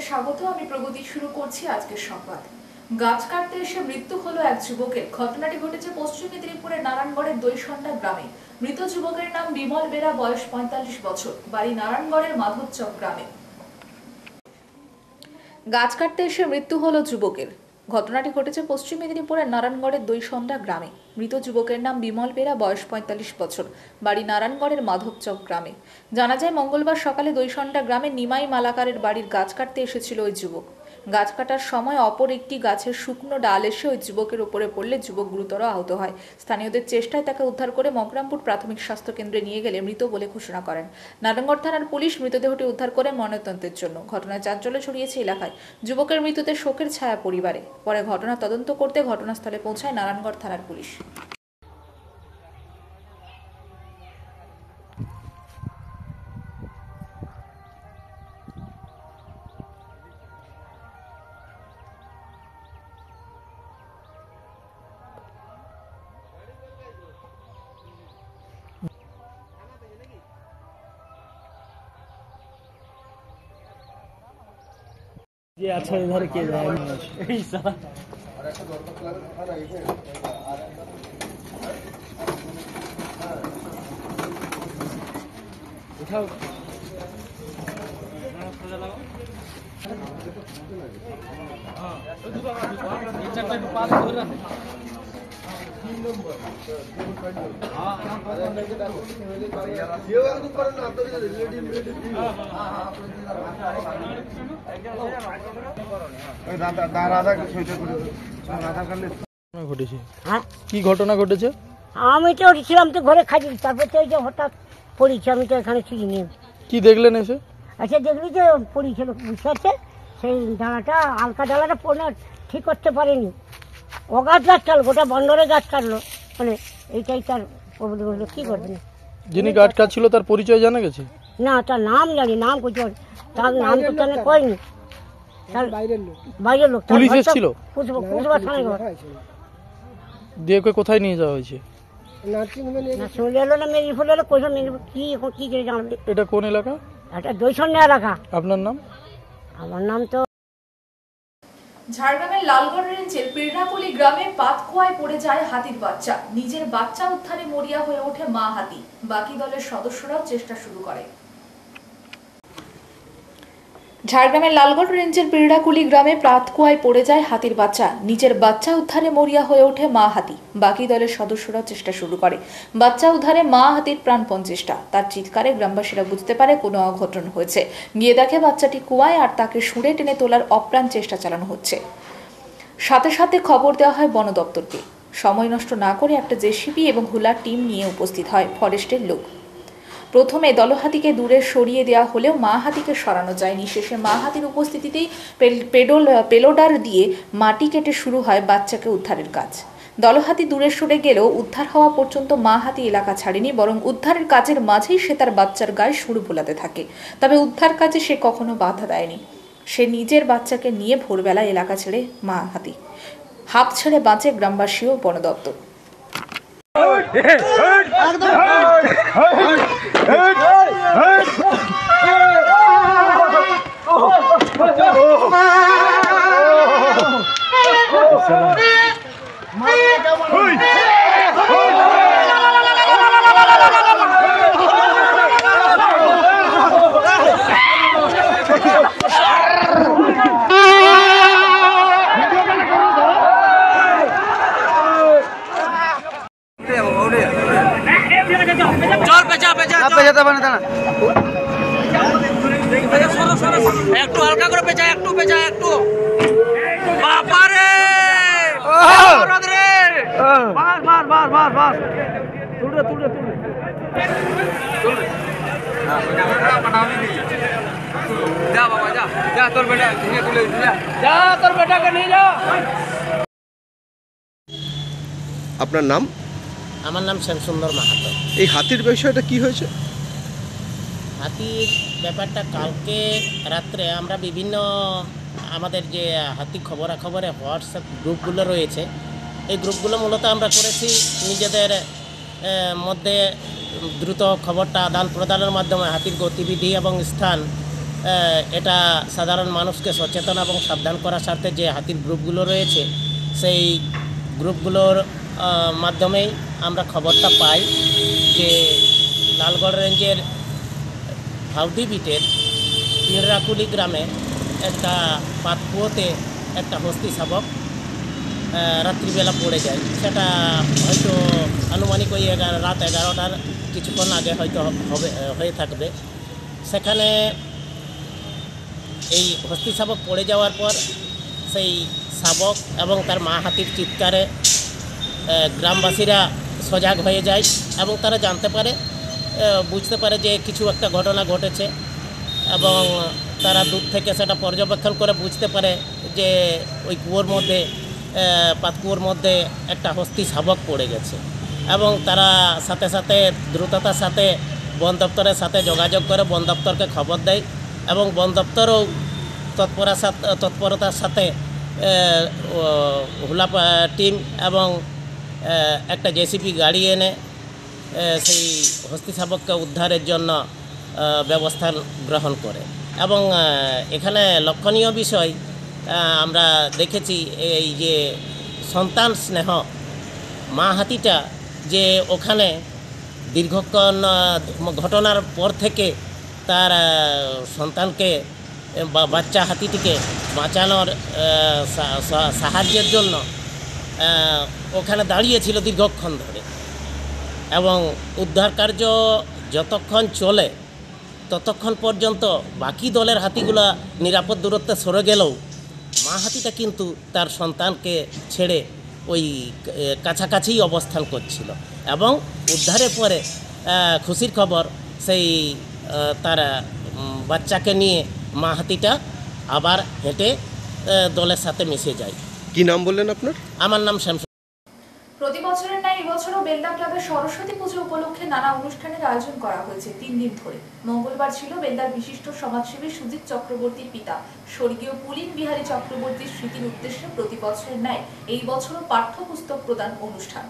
স্বাগত। আমি প্রগতি শুরু করছি আজকের সংবাদ। গাছ কাটতে এসে মৃত্যু হলো এক যুবকের। ঘটনাটি ঘটেছে পশ্চিম মেদিনীপুরের নারায়ণগড়ের দইসন্ডা গ্রামে। মৃত যুবকের নাম বিমল বেরা, বয়স ৪৫ বছর, বাড়ি নারায়ণগড়ের মাধবচক গ্রামে। গাছ কাটতে এসে মৃত্যু হলো যুবকের। ঘটনাটি ঘটেছে পশ্চিম মেদিনীপুরের নারায়ণগড়ের দইসন্ডা গ্রামে। মৃত যুবকের নাম বিমল বেরা, বয়স ৪৫ বছর, বাড়ি নারায়ণগড়ের মাধবচক গ্রামে। জানা যায়, মঙ্গলবার সকালে দইসন্ডা গ্রামে নিমাই মালাকারের বাড়ির গাছ কাটতে এসেছিল ওই যুবক। গাছ কাটার সময় অপর একটি গাছের শুকনো ডাল এসে ওই যুবকের উপরে পড়লে যুবক গুরুতর আহত হয়। স্থানীয়দের চেষ্টায় তাকে উদ্ধার করে মকরামপুর প্রাথমিক স্বাস্থ্য কেন্দ্রে নিয়ে গেলে মৃত বলে ঘোষণা করেন। নারায়ণগড় থানার পুলিশ মৃতদেহটি উদ্ধার করে ময়নাতদন্তের জন্য। ঘটনায় চাঞ্চল্য ছড়িয়েছে এলাকায়। যুবকের মৃত্যুতে শোকের ছায়া পরিবারে। পরে ঘটনা তদন্ত করতে ঘটনাস্থলে পৌঁছায় নারায়ণগড় থানার পুলিশ। ये अच्छा इधर के जाए उठाओ কি ঘটনা ঘটেছে? আমি তো উঠেছিলাম তো ঘরে খাই, তারপর তো এই যে হঠাৎ পড়েছি। আমি তো এখানে ছিলি। কি দেখলেন এসে? আচ্ছা, দেখলি যে পড়েছিল, বুঝতে পারছে সেই ডালাটা, হালকা ডালাটা পড়ে ঠিক করতে পারেনি। ও গাছ কাটলো, গোটা বন্দরে গাছ কাটলো, মানে এইটাই তার প্রবলেম হলো। কি করবেন? যিনি গাছ কাটছিল তার পরিচয় জানা গেছে? না, তার নাম জানি, নাম কিছু, তার নাম তো তাহলে কয়নি। বাইরের লোক। পুলিশ এসেছিল? থানায় ঘর দিয়ে কোথায় নিয়ে যাওয়া হয়েছে? এটা কোন এলাকা? এটা দইসন্ডা এলাকা। আপনার নাম? আমার নাম তো ঝাড়গ্রামের লালগড় রেঞ্জের পিরনাকুলি গ্রামে পাতকুয়ায় পড়ে যায় হাতির বাচ্চা। নিজের বাচ্চা উদ্ধারে মরিয়া হয়ে ওঠে মা হাতি। বাকি দলের সদস্যরাও চেষ্টা শুরু করে। ঝাড়গ্রামের লালগড় রেঞ্জের পিরনাকুলি গ্রামে পাতকুয়ায় পড়ে যায় হাতির বাচ্চা। নিজের বাচ্চা উদ্ধারে মরিয়া হয়ে ওঠে মা হাতি। বাকি দলের সদস্যরাও চেষ্টা শুরু করে। বাচ্চা উদ্ধারে মা হাতির প্রাণপণ চেষ্টা। তার চিৎকারে গ্রামবাসীরা বুঝতে পারে কোনো অঘটন হয়েছে। গিয়ে দেখে বাচ্চাটি কুয়ায়, আর তাকে সুরে টেনে তোলার অপ্রাণ চেষ্টা চালানো হচ্ছে। সাথে সাথে খবর দেওয়া হয় বন দপ্তরকে। সময় নষ্ট না করে একটা জেসিবি এবং হুলার টিম নিয়ে উপস্থিত হয় ফরেস্টের লোক। প্রথমে দলহাতিকে দূরে সরিয়ে দেওয়া হলেও মা হাতিকে সরানো যায়নি। শেষে মা হাতির উপস্থিতিতেই পেলোডার দিয়ে মাটি কেটে শুরু হয় বাচ্চাকে উদ্ধারের কাজ। দলহাতি দূরে সরে গেলেও উদ্ধার হওয়া পর্যন্ত মা হাতি এলাকা ছাড়েনি, বরং উদ্ধারের কাজের মাঝেই সে তার বাচ্চার গায়ে সুর ভোলাতে থাকে। তবে উদ্ধার কাজে সে কখনো বাধা দেয়নি। সে নিজের বাচ্চাকে নিয়ে ভোরবেলা এলাকা ছেড়ে মা হাতি। হাঁপ ছেড়ে বাঁচে গ্রামবাসী ও বন দপ্তর। একটু হালকা করে পেঁচা, একটু পেঁচা, একটু বাবারে যা বাবা, যা যা, তোর বেটা তুলে যা, তোর বেটাকে নিয়ে যা। আপনার নাম? আমার নাম শ্যামসুন্দর মাহাতো। এই হাতির বিষয়টা কি হয়েছে? হাতির ব্যাপারটা কালকে রাত্রে আমরা বিভিন্ন আমাদের যে হাতি খবরাখবরে হোয়াটসঅ্যাপ গ্রুপগুলো রয়েছে, এই গ্রুপগুলো মূলত আমরা করেছি নিজেদের মধ্যে দ্রুত খবরটা আদান প্রদানের মাধ্যমে হাতির গতিবিধি এবং স্থান এটা সাধারণ মানুষকে সচেতন এবং সাবধান করার স্বার্থে যে হাতির গ্রুপগুলো রয়েছে সেই গ্রুপগুলোর মাধ্যমেই আমরা খবরটা পাই যে লালগড় রেঞ্জের হাউদি বিটের পিঁড়াকুলি গ্রামে একটা পাতকুয়োতে একটা হস্তি শাবক রাত্রিবেলা পড়ে যায়। সেটা হয়তো আনুমানিক ওই রাত 11টার কিছুক্ষণ আগে হয়তো হয়ে থাকবে। সেখানে এই হস্তি শাবক পড়ে যাওয়ার পর সেই শাবক এবং তার মা হাতির চিৎকারে গ্রামবাসীরা সজাগ হয়ে যায় এবং তারা জানতে পারে, বুঝতে পারে যে কিছু একটা ঘটনা ঘটেছে এবং তারা দূর থেকে সেটা পর্যবেক্ষণ করে বুঝতে পারে যে ওই কুয়োর মধ্যে পাতকুয়োর মধ্যে একটা হস্তি শাবক পড়ে গেছে এবং তারা সাথে সাথে দ্রুততার সাথে বন দপ্তরের সাথে যোগাযোগ করে বন দপ্তরকে খবর দেয় এবং বন দপ্তরও তৎপরতার সাথে হুলা টিম এবং একটা জেসিপি গাড়ি এনে সেই হস্তি শাবককে উদ্ধারের জন্য ব্যবস্থা গ্রহণ করে। এবং এখানে লক্ষণীয় বিষয় আমরা দেখেছি এই যে সন্তান স্নেহ মা হাতিটা যে ওখানে দীর্ঘক্ষণ ঘটনার পর থেকে তার সন্তানকে বা বাচ্চা হাতিটিকে বাঁচানোর সাহায্যের জন্য ওখানে দাঁড়িয়েছিল দীর্ঘক্ষণ ধরে এবং উদ্ধার কার্য যতক্ষণ চলে ততক্ষণ পর্যন্ত বাকি দলের হাতিগুলা নিরাপদ দূরত্বে সরে গেলেও মা হাতিটা কিন্তু তার সন্তানকে ছেড়ে ওই কাছাকাছি অবস্থান করছিল এবং উদ্ধারের পরে খুশির খবর সেই তার বাচ্চাকে নিয়ে মা হাতিটা আবার হেঁটে দলের সাথে মিশে যায়। কি নাম বললেন আপনার? আমার নাম শ্যামস। প্রতি বছরের ন্যায় এবছরও বেলদা ক্লাবের সরস্বতী পুজো উপলক্ষে নানা অনুষ্ঠানের আয়োজন করা হয়েছে 3 দিন ধরে। মঙ্গলবার ছিল বেলদার বিশিষ্ট সমাজসেবী সুজিত চক্রবর্তীর পিতা স্বর্গীয় পুলিন বিহারী চক্রবর্তীর স্মৃতির উদ্দেশ্যে প্রতি বছরের ন্যায় এই বছরও পাঠ্যপুস্তক প্রদান অনুষ্ঠান।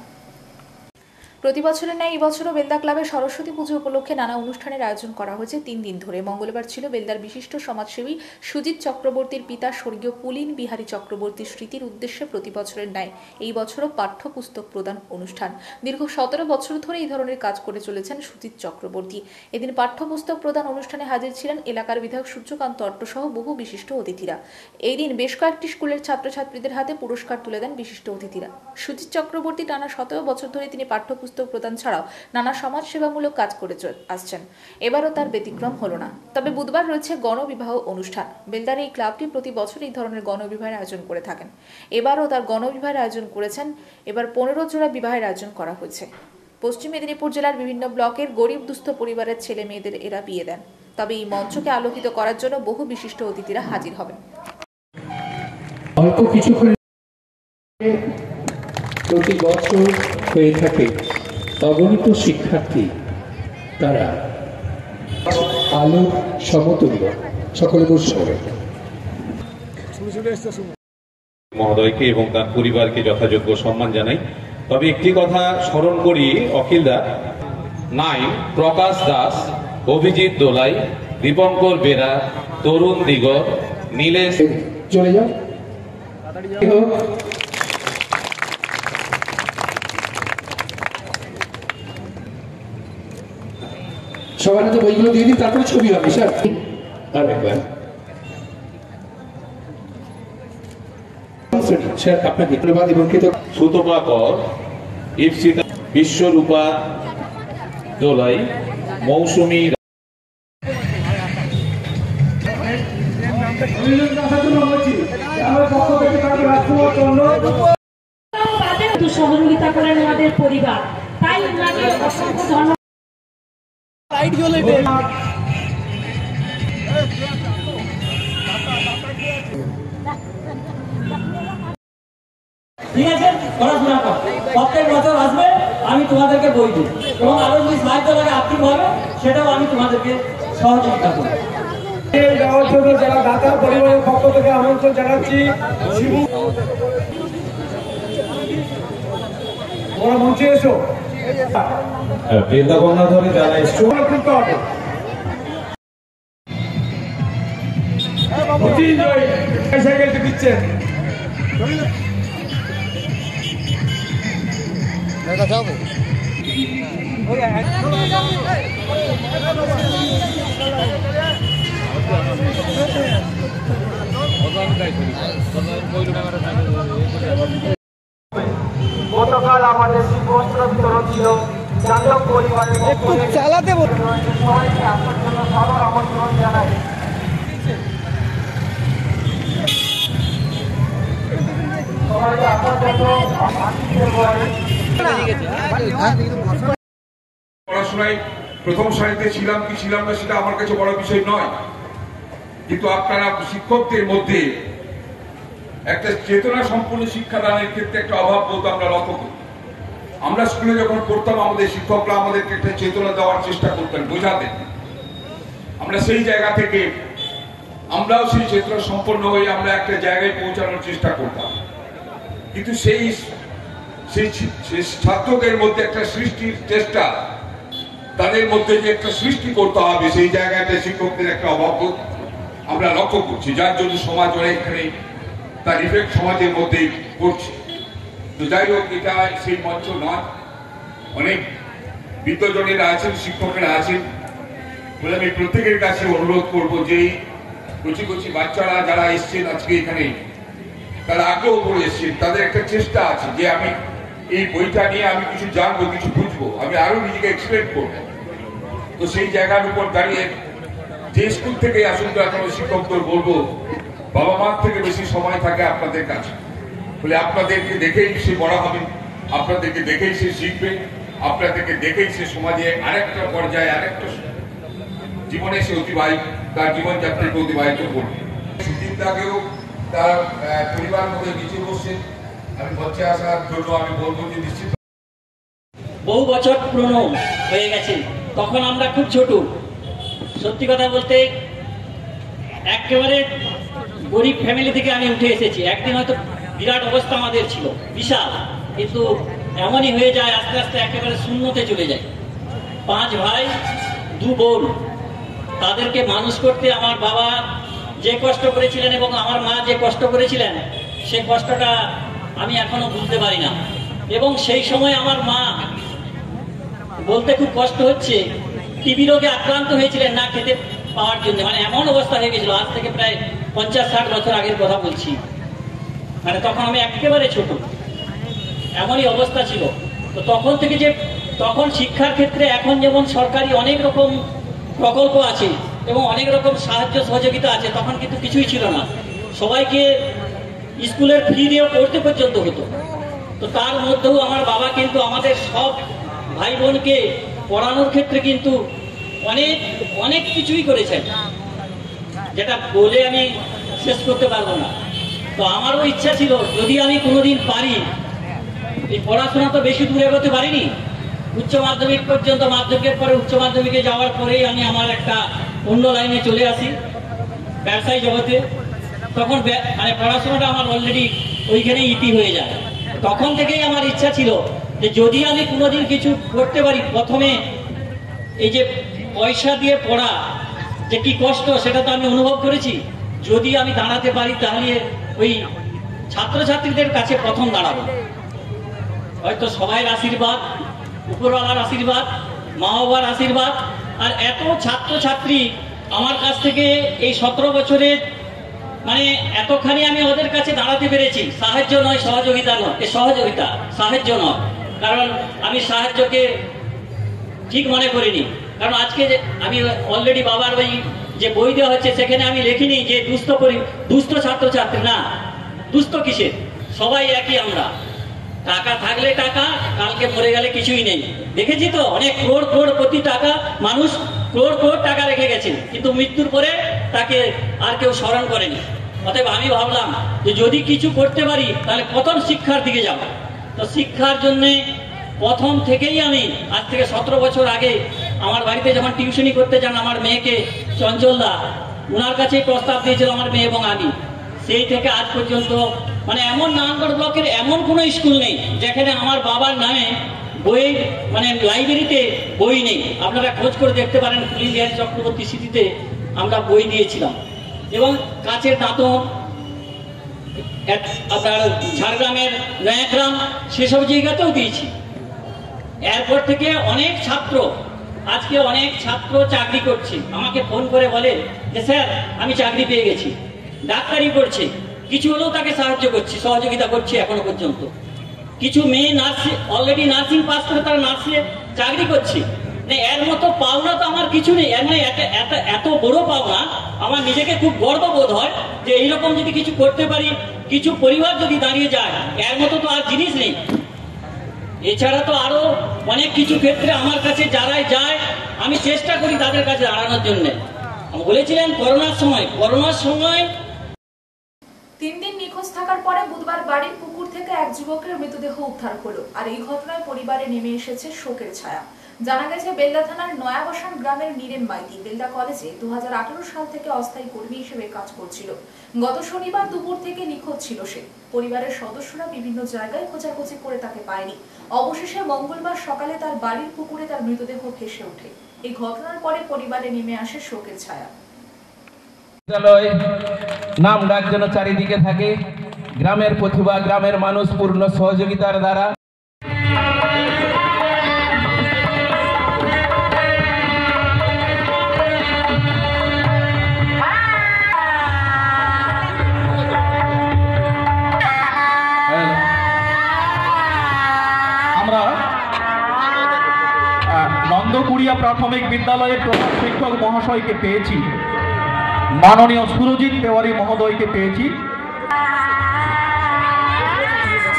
প্রতি বছরের ন্যায় এবছরও বেলদা ক্লাবের সরস্বতী পুজো উপলক্ষে নানা অনুষ্ঠানের আয়োজন করা হয়েছে 3 দিন ধরে। মঙ্গলবার ছিল বেলদার বিশিষ্ট সমাজসেবী সুজিত চক্রবর্তীর পিতা স্বর্গীয় পুলিন বিহারী চক্রবর্তীর স্মৃতির উদ্দেশ্যে প্রতি বছরের ন্যায় এই বছরও পাঠ্যপুস্তক প্রদান অনুষ্ঠান। দীর্ঘ 17 বছর ধরে এই ধরনের কাজ করে চলেছেন সুজিত চক্রবর্তী। এদিন পাঠ্যপুস্তক প্রদান অনুষ্ঠানে হাজির ছিলেন এলাকার বিধায়ক সূর্যকান্ত অট্ট সহ বহু বিশিষ্ট অতিথিরা। এই দিন বেশ কয়েকটি স্কুলের ছাত্রছাত্রীদের হাতে পুরস্কার তুলে দেন বিশিষ্ট অতিথিরা। সুজিত চক্রবর্তী টানা 17 বছর ধরে তিনি পাঠ্যপুস্তক প্রদান ছাড়াও নানা সমাজসেবামূলক কাজ করে আসছেন। এবারও তার ব্যতিক্রম হলো না। তবে বুধবার রয়েছে গণবিবাহ অনুষ্ঠান। বেলদার এই ক্লাবটি প্রতি বছর এই ধরনের গণবিবাহের আয়োজন করে থাকেন। এবারও তার গণবিবাহের আয়োজন করেছেন। এবার 15 জোড়া বিবাহের আয়োজন করা হয়েছে। পশ্চিম মেদিনীপুর জেলার বিভিন্ন ব্লকের গরিব দুস্থ পরিবারের ছেলে মেয়েদের এরা বিয়ে দেন। তবে এই মঞ্চকে আলোকিত করার জন্য বহু বিশিষ্ট অতিথিরা হাজির হবেন। অল্প কিছুক্ষণ প্রতি বছর হয়ে থাকে অগণিত শিক্ষার্থী, তারা আলোর সমতুল্য সকলে বসে মহোদয়কে এবং তার পরিবারকে যথাযোগ্য সম্মান জানাই। তবে একটি কথা স্মরণ করি, অখিলদা নাই প্রকাশ দাস, অভিজিৎ দোলাই, দীপঙ্কর বেরা, তরুণ দিগর, নীলেশ চলে যাও। সবার হাতে বইগুলো দিয়ে দিন, তারপরে ছবি হবে স্যার। আরেকবার স্যার আপনাকে ধন্যবাদ এবং সুতপা কর, ইপসিতা, বিশ্বরূপা দোলাই, মৌসুমী সহযোগিতা করেন আমাদের পরিবার, তাই ওনাকে অসংখ্য ধন্যবাদ। ঠিক আছে, পড়াশোনা কর, প্রত্যেক বছর আসবে, আমি তোমাদেরকে বই দিই এবং আরো যদি সাহায্য লাগে আর্থিকভাবে সেটাও আমি তোমাদেরকে সহযোগিতা করি। যাওয়ার জন্য যারা দাতা পরিবারের পক্ষ থেকে আমন্ত্রণ জানাচ্ছি। ওরা মঞ্চে এসো। বেদা গঙ্গাধরে যারা এসছো খুলতে হবে। সাইকেলটা দিচ্ছেন। গতকাল আমাদের শীতবস্ত্র বিতরণ ছিল। যাদব পরিবারের একটু চালাতে সবাইকে আসার জন্য সবার আমন্ত্রণ জানাই। সবাইকে আসার জন্য পড়াশোনায় প্রথম সারিতে ছিলাম কি ছিলাম না সেটা আমার কাছে বড় বিষয় নয়, কিন্তু আপনারা শিক্ষকদের মধ্যে একটা চেতনা সম্পূর্ণ শিক্ষাদানের ক্ষেত্রে একটা অভাব বোধ আমরা লক্ষ্য করি। আমরা স্কুলে যখন পড়তাম আমাদের শিক্ষকরা আমাদেরকে একটা চেতনা দেওয়ার চেষ্টা করতেন, বোঝাতেন। আমরা সেই জায়গা থেকে আমরাও সেই চেতনা সম্পন্ন হয়ে আমরা একটা জায়গায় পৌঁছানোর চেষ্টা করতাম, কিন্তু সেই ছাত্রদের মধ্যে একটা সৃষ্টির চেষ্টা, তাদের মধ্যে যে একটা সৃষ্টি করতে হবে সেই জায়গাটা শিক্ষকদের একটা অভাব আমরা লক্ষ্য করছি, যার জন্য সমাজ অনেকখানি তার ইফেক্ট সমাজের মধ্যে পড়ছে। তো যাই হোক, এটা সেই মঞ্চ নয়। অনেক বিদ্যজনেরা আছেন, শিক্ষকেরা আছেন বলে আমি প্রত্যেকের কাছে অনুরোধ করবো যে কচি কচি বাচ্চারা যারা এসছেন আজকে এখানে, তারা আগ্রহ করে এসছেন, তাদের একটা চেষ্টা আছে যে আমি এই বইটা নিয়ে আমি কিছু জানবো, কিছু বুঝবো, আমি আরো নিজেকে এক্সপ্লেন করবো। তো সেই জায়গার উপর দাঁড়িয়ে যে স্কুল থেকে আসুন এখন শিক্ষকদের বলবো, বাবা মার থেকে বেশি সময় থাকে আপনাদের কাছে, বলে আপনাদেরকে দেখেই সে বড় হবে, আপনাদেরকে দেখেই সে শিখবে, আপনাদেরকে দেখেই সে সমাজে আরেকটা পর্যায়ে আরেকটা জীবনে সে তার জীবনযাত্রাকে অতিবাহিত করবে। সুচিন্তাকেও তার পরিবার মধ্যে নিচে বসছেন, আমি মঞ্চে আসার জন্য আমি বলবো যে নিশ্চিত বহু বছর পুরনো হয়ে গেছে, তখন আমরা খুব ছোট। সত্যি কথা বলতে একেবারে গরিব ফ্যামিলি থেকে আমি উঠে এসেছি। একদিন হয়তো বিরাট অবস্থা আমাদের ছিল, বিশাল, কিন্তু এমনই হয়ে যায় আস্তে আস্তে একেবারে শূন্যতে চলে যায়। 5 ভাই 2 বোন, তাদেরকে মানুষ করতে আমার বাবা যে কষ্ট করেছিলেন এবং আমার মা যে কষ্ট করেছিলেন, সে কষ্টটা আমি এখনো বুঝতে পারি না। এবং সেই সময় আমার মা বলতে খুব কষ্ট হচ্ছে, টিবি রোগে আক্রান্ত হয়েছিলেন না খেতে পাওয়ার জন্য, মানে এমন অবস্থা হয়ে গেছিল। আজ থেকে প্রায় 50-60 বছর আগের কথা বলছি, মানে তখন আমি একেবারে ছোট, এমনই অবস্থা ছিল। তো তখন থেকে যে তখন শিক্ষার ক্ষেত্রে এখন যেমন সরকারি অনেক রকম প্রকল্প আছে এবং অনেক রকম সাহায্য সহযোগিতা আছে, তখন কিন্তু কিছুই ছিল না। সবাইকে স্কুলের ফি দিয়েও পড়তে পর্যন্ত হতো। তো তার মধ্যেও আমার বাবা কিন্তু আমাদের সব ভাই বোনকে পড়ানোর ক্ষেত্রে কিন্তু অনেক অনেক কিছুই করেছেন, যেটা বলে আমি শেষ করতে পারবো না। তো আমারও ইচ্ছা ছিল যদি আমি কোনোদিন পারি, এই পড়াশোনা তো বেশি দূরে এগোতে পারিনি, উচ্চ মাধ্যমিক পর্যন্ত, মাধ্যমিকের পরে উচ্চ মাধ্যমিকে যাওয়ার পরেই আমি আমার একটা অন্য লাইনে চলে আসি, ব্যবসায়ী জগতে। তখন মানে পড়াশোনাটা আমার অলরেডি ওইখানেই ইতি হয়ে যায়। তখন থেকেই আমার ইচ্ছা ছিল যে যদি আমি কোনোদিন কিছু করতে পারি, প্রথমে এই যে পয়সা দিয়ে পড়া যে কি কষ্ট সেটা তো আমি অনুভব করেছি, যদি আমি দাঁড়াতে পারি তাহলে ওই ছাত্রছাত্রীদের কাছে প্রথম দাঁড়াবো। হয়তো সবাই আশীর্বাদ, উপরওয়ালার আশীর্বাদ, মা বাবার আশীর্বাদ, আর এত ছাত্রছাত্রী আমার কাছ থেকে এই 17 বছরে মানে এতখানি আমি ওদের কাছে দাঁড়াতে পেরেছি। সাহায্য নয়, সহযোগিতা নয়, সহযোগিতা, সাহায্য নয়, কারণ আমি সাহায্যকে ঠিক মনে করিনি। কারণ আজকে আমি অলরেডি বাবার ওই যে বই দেওয়া হচ্ছে সেখানে আমি লিখিনি যে দুস্থ ছাত্রছাত্রী, না, দুস্থ কিসের, সবাই একই আমরা। টাকা থাকলে টাকা, কালকে মরে গেলে কিছুই নেই। দেখেছি তো অনেক কোটি টাকা, মানুষ কোটি টাকা রেখে গেছেন, কিন্তু মৃত্যুর পরে তাকে আর কেউ স্মরণ করেনি। অতএব আমি ভাবলাম যে যদি কিছু করতে পারি তাহলে প্রথম শিক্ষার দিকে যাব। তো শিক্ষার জন্য প্রথম থেকেই আমি আজ থেকে 17 বছর আগে আমার বাড়িতে যখন টিউশনি করতে যান আমার মেয়েকে, চঞ্চলদা, ওনার কাছেই প্রস্তাব দিয়েছিল আমার মেয়ে এবং আমি। সেই থেকে আজ পর্যন্ত মানে এমন নারায়ণগড় ব্লকের এমন কোনো স্কুল নেই যেখানে আমার বাবার নামে বই, মানে লাইব্রেরিতে বই নেই। আপনারা খোঁজ করে দেখতে পারেন, পুলিশ বিহারী চক্রবর্তী স্মৃতিতে আমরা বই দিয়েছিলাম। এবং কাচের দাঁতন, আপনার ঝাড়গ্রামের নয়াগ্রাম, সেসব জায়গাতেও দিয়েছি। এরপর থেকে অনেক ছাত্র, আজকে অনেক ছাত্র চাকরি করছে, আমাকে ফোন করে বলে যে স্যার আমি চাকরি পেয়ে গেছি, ডাক্তারি করছে, কিছু হলেও তাকে সাহায্য করছি, সহযোগিতা করছি এখনো পর্যন্ত। কিছু মেয়ে নার্সিং, অলরেডি নার্সিং পাস করে তারা নার্সে চাকরি করছে। এর মতো পাওনা তো আমার কিছু নেই, এত বড় পাওনা, আমার নিজেকে খুব গর্ববোধ হয় যে এইরকম যদি কিছু করতে পারি, কিছু পরিবার যদি দাঁড়িয়ে যায়, এর মতো তো আর জিনিস নেই। এছাড়া তো আরো অনেক কিছু ক্ষেত্রে আমার কাছে যারাই যায় আমি চেষ্টা করি তাদের কাছে দাঁড়ানোর জন্য। বলেছিলেন করোনার সময় 3 দিন নিখোঁজ থাকার পরে বুধবার বাড়ির পুকুর থেকে এক যুবকের মৃতদেহ উদ্ধার হলো। আর এই ঘটনায় পরিবারে নেমে এসেছে শোকের ছায়া। জানা গেছে বেলদা থানার নয়াবসান গ্রামের নীরেন মাইতি বেলদা কলেজে 2018 সাল থেকে অস্থায়ী কর্মী হিসেবে কাজ করছিল। গত শনিবার দুপুর থেকে নিখোঁজ ছিল সে। পরিবারের সদস্যরা বিভিন্ন জায়গায় খোঁজাখুঁজি করে তাকে পায়নি। অবশেষে মঙ্গলবার সকালে তার বাড়ির পুকুরে তার মৃতদেহ ভেসে ওঠে। এই ঘটনার পরে পরিবারে নেমে আসে শোকের ছায়া। বিদ্যালয় নাম ডাক যেন চারিদিকে থাকে, গ্রামের প্রতিভা, গ্রামের মানুষ পূর্ণ সহযোগিতার দ্বারা আমরা নন্দকুড়িয়া প্রাথমিক বিদ্যালয়ের প্রধান শিক্ষক মহাশয়কে পেয়েছি, মাননীয় সুরজিৎ তেওয়ারি মহোদয়কে পেয়েছি।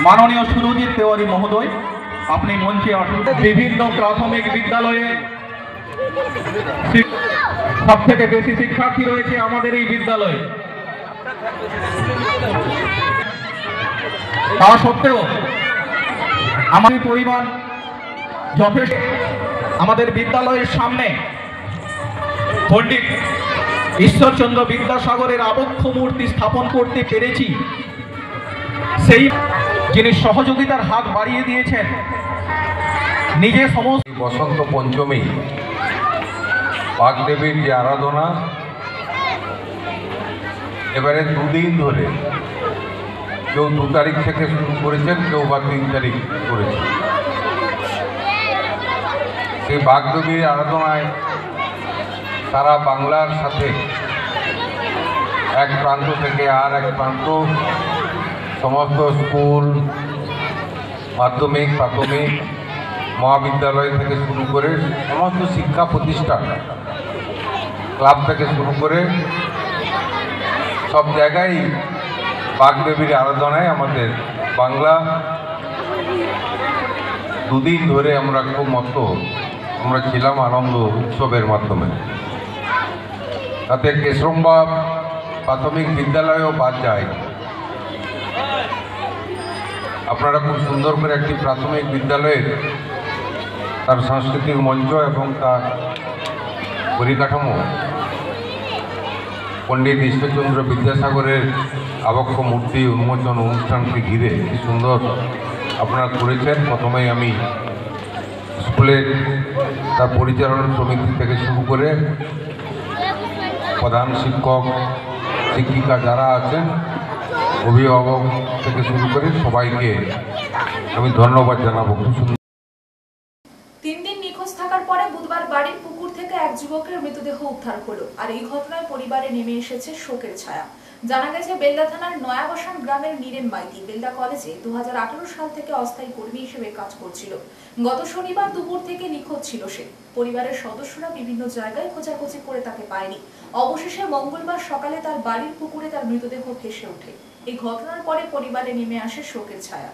মাননীয় সুরজিৎ তেওয়ারি মহোদয়, আপনি মঞ্চে আসুন। বিভিন্ন প্রাথমিক বিদ্যালয়ে সব থেকে বেশি শিক্ষার্থী রয়েছে আমাদের এই বিদ্যালয়ে। তা সত্ত্বেও আমাদের পরিমাণ যথেষ্ট। আমাদের বিদ্যালয়ের সামনে পণ্ডিত ঈশ্বরচন্দ্র বিদ্যাসাগরের আবক্ষ মূর্তি স্থাপন করতে পেরেছি। সেই যিনি সহযোগিতার হাত বাড়িয়ে দিয়েছেন, নিজে সমস্ত বসন্ত পঞ্চমী বাগদেবীর যে আরাধনা, এবারে 2 দিন ধরে, কেউ 2 তারিখ থেকে শুরু করেছেন, কেউ বা 3 তারিখ করেছেন। সেই বাগদেবীর আরাধনায় সারা বাংলার সাথে এক প্রান্ত থেকে আর এক প্রান্ত সমস্ত স্কুল, মাধ্যমিক, প্রাথমিক, মহাবিদ্যালয় থেকে শুরু করে সমস্ত শিক্ষা প্রতিষ্ঠান, ক্লাব থেকে শুরু করে সব জায়গায় বাগদেবীর আরাধনায় আমাদের বাংলা 2 দিন ধরে আমরা খুব মত্ত আমরা ছিলাম আনন্দ উৎসবের মাধ্যমে। তাতে কেশরম্বা প্রাথমিক বিদ্যালয়েও বাদ যায়। আপনারা খুব সুন্দর করে একটি প্রাথমিক বিদ্যালয়ের তার সাংস্কৃতিক মঞ্চ এবং তার পরিকাঠামো, পণ্ডিত ঈশ্বরচন্দ্র বিদ্যাসাগরের আবক্ষ মূর্তি উন্মোচন অনুষ্ঠানকে ঘিরে কি সুন্দর আপনারা করেছেন। প্রথমেই আমি স্কুলের তার পরিচালনা সমিতি থেকে শুরু করে প্রধান শিক্ষক, শিক্ষিকা যারা আছেন, অভিভাবক থেকে শুরু করে সবাইকে আমি ধন্যবাদ জানাবো। 3 দিন নিখোঁজ থাকার পরে বুধবার বাড়ির পুকুর থেকে এক যুবকের মৃতদেহ উদ্ধার হলো। আর এই ঘটনায় পরিবারে নেমে এসেছে শোকের ছায়া। জানা গেছে বেলদা থানার নয়াবসান গ্রামের নীরেন মাইতি বেলদা কলেজে 2018 সাল থেকে অস্থায়ী কর্মী হিসেবে কাজ করছিল। গত শনিবার দুপুর থেকে নিখোঁজ ছিল সে। পরিবারের সদস্যরা বিভিন্ন জায়গায় খোঁজাখুঁজি করে তাকে পায়নি। অবশেষে মঙ্গলবার সকালে তার বাড়ির পুকুরে তার মৃতদেহ ভেসে ওঠে। এই ঘটনার পরে পরিবারে নেমে আসে শোকের ছায়া।